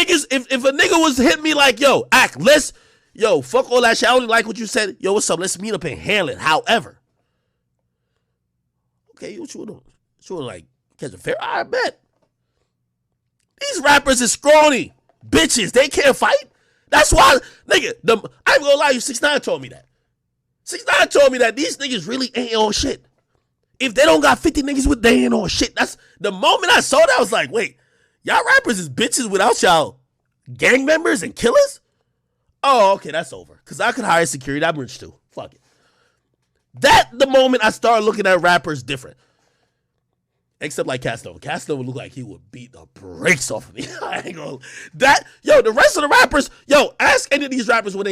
niggas, if a nigga was hitting me like, yo, fuck all that shit. I only like what you said. Yo, what's up? Let's meet up and handle it. However, okay, what you doing? You want like catch a fair? I bet. These rappers is scrawny bitches. They can't fight. That's why, nigga. I ain't gonna lie, you 6ix9ine told me that. 6ix9ine told me that these niggas really ain't on shit. If they don't got 50 niggas with, they ain't on shit. That's the moment I saw that. I was like, wait, y'all rappers is bitches without y'all gang members and killers? Oh, okay, that's over. Cause I could hire security. I'm rich too. Fuck it. That the moment I started looking at rappers different. Except like Casanova. Casanova looked like he would beat the brakes off of me. I ain't gonna. The rest of the rappers, ask any of these rappers when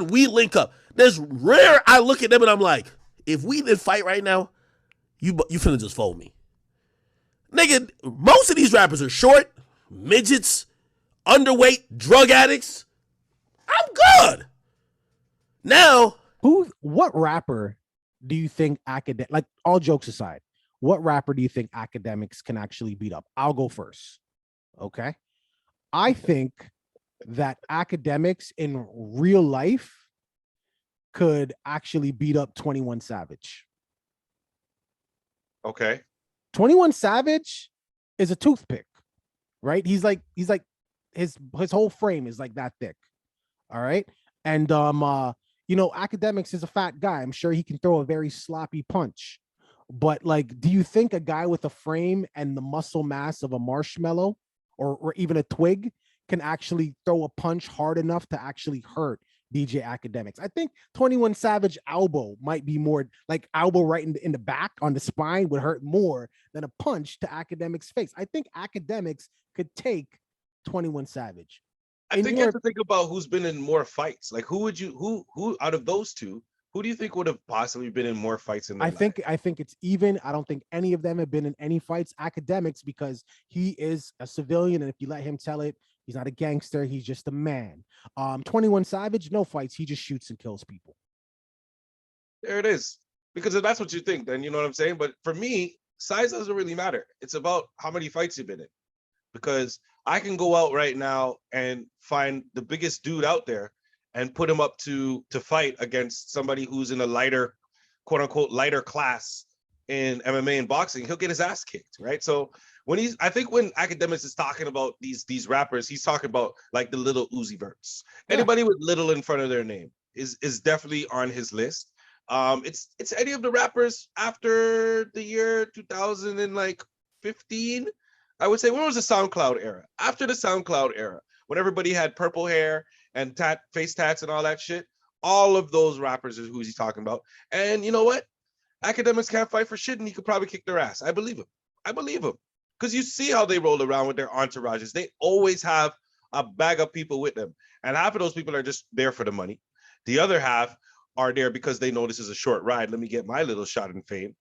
we link up. There's rare I look at them and I'm like, if we did fight right now, you finna just fold me. Nigga, most of these rappers are short, midgets, underweight, drug addicts. I'm good. Now, what rapper do you think like all jokes aside, what rapper do you think Akademiks can actually beat up? I'll go first. Okay. I think that Akademiks in real life could actually beat up 21 Savage. Okay. 21 Savage is a toothpick, right? He's like his whole frame is like that thick. All right. And Akademiks is a fat guy. I'm sure he can throw a very sloppy punch. But like, do you think a guy with a frame and the muscle mass of a marshmallow or even a twig can actually throw a punch hard enough to actually hurt DJ Akademiks? I think 21 Savage elbow might be more like elbow right in the back on the spine would hurt more than a punch to Akademiks' face. I think Akademiks could take 21 Savage. I think you have to think about who's been in more fights. Like who out of those two, who do you think would have possibly been in more fights in their life? I think it's even. I don't think any of them have been in any fights. Akademiks, because he is a civilian, and if you let him tell it, he's not a gangster. He's just a man. 21 Savage, no fights. He just shoots and kills people. There it is. Because if that's what you think, then you know what I'm saying. But for me, size doesn't really matter. It's about how many fights you've been in. Because I can go out right now and find the biggest dude out there and put him up to fight against somebody who's in a lighter, quote unquote, lighter class in MMA and boxing. He'll get his ass kicked, right? So I think when Akademiks is talking about these rappers, he's talking about like the little Uzi Verts. Yeah. Anybody with little in front of their name is definitely on his list. It's any of the rappers after the year 2015. I would say, when was the SoundCloud era? After the SoundCloud era, when everybody had purple hair and face tats and all that shit, all of those rappers is who he's talking about. And you know what? Akademiks can't fight for shit, and he could probably kick their ass. I believe him. Because you see how they roll around with their entourages. They always have a bag of people with them. And half of those people are just there for the money. The other half are there because they know this is a short ride. Let me get my little shot in fame.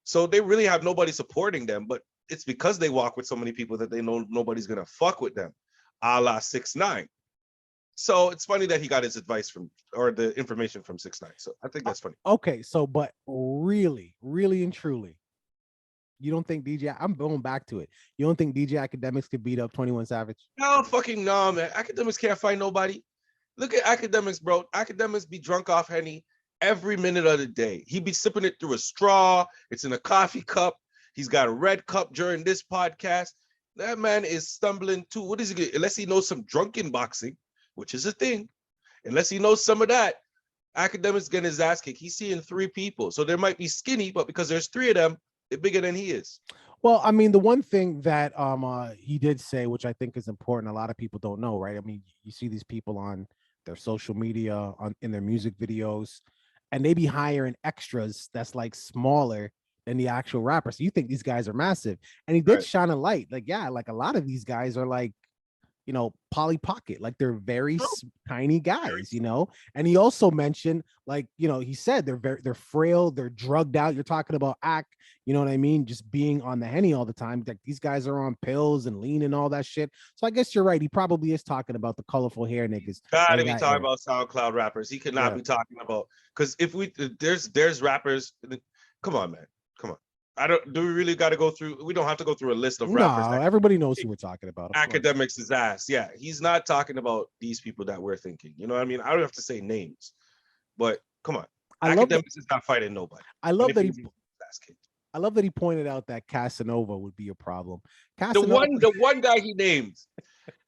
So they really have nobody supporting them, but it's because they walk with so many people that they know nobody's gonna fuck with them, a la 6ix9ine. So it's funny that he got his advice or the information from 6ix9ine. So I think that's funny. Okay, so but really, really and truly, you don't think DJ? I'm going back to it. You don't think DJ Akademiks could beat up 21 Savage? No, fucking no, man. Akademiks can't fight nobody. Look at Akademiks, bro. Akademiks be drunk off Henny every minute of the day. He be sipping it through a straw. It's in a coffee cup. He's got a red cup during this podcast. That man is stumbling too. What is he get? Unless he knows some drunken boxing, which is a thing. Unless he knows some of that, Akademiks getting his ass kicked. He's seeing 3 people. So there might be skinny, but because there's 3 of them, they're bigger than he is. Well, I mean, the one thing that he did say, which I think is important, a lot of people don't know, right? I mean, you see these people on their social media, in their music videos, and they be hiring extras that's like smaller than the actual rapper. So you think these guys are massive. And he did shine a light. Like, yeah, like a lot of these guys are like, Polly Pocket, like they're very tiny guys, And he also mentioned, like, he said they're frail, they're drugged out. You're talking about you know what I mean? Just being on the Henny all the time. Like these guys are on pills and lean and all that shit. So I guess you're right. He probably is talking about the colorful hair niggas. Gotta be talking about SoundCloud rappers. He could not be talking about, because if there's rappers. Come on, man. Come on. Do we really got to go through? We don't have to go through a list of No, rappers. everybody knows who we're talking about. Academics his ass. Yeah, he's not talking about these people that we're thinking. You know what I mean? I don't have to say names, but come on. Academics is not fighting nobody. I love that he pointed out that Casanova would be a problem. Casanova, the one guy he names,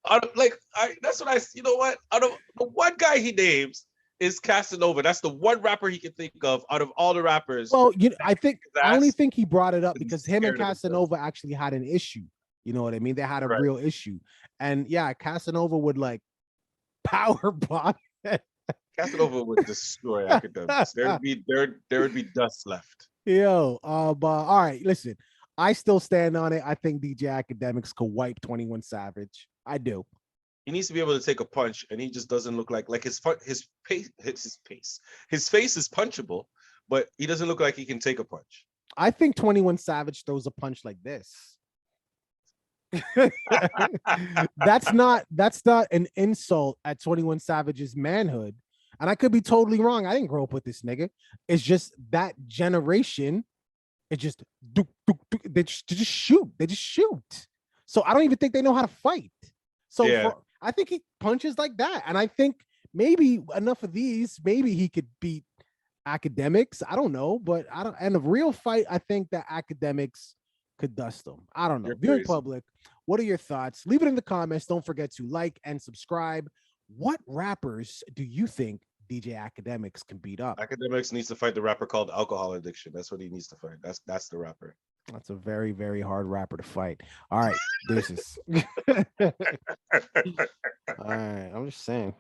that's what I. You know what? The one guy he names is Casanova. That's the one rapper he can think of out of all the rappers. Well, I only think he brought it up because him and Casanova actually had an issue. You know what I mean? They had a real issue, and yeah, Casanova would like power bomb. Casanova would destroy Academics. There would be dust left. Yo, but all right, listen. I still stand on it. I think DJ Academics could wipe 21 Savage. I do. He needs to be able to take a punch, and he just doesn't look like his face is punchable, but he doesn't look like he can take a punch. I think 21 Savage throws a punch like this. That's not an insult at 21 Savage's manhood. And I could be totally wrong. I didn't grow up with this nigga. It's just that generation. It just they just shoot. They just shoot. So I don't even think they know how to fight. So I think he punches like that. And I think maybe enough of these, maybe he could beat Academics. I don't know, but I don't. And a real fight, I think that Academics could dust them. I don't know. Viewing public, what are your thoughts? Leave it in the comments. Don't forget to like and subscribe. What rappers do you think DJ Academics can beat up? Academics needs to fight the rapper called Alcohol Addiction. That's what he needs to fight. That's the rapper. That's a very, very hard rapper to fight. All right, deuces. All right, I'm just saying.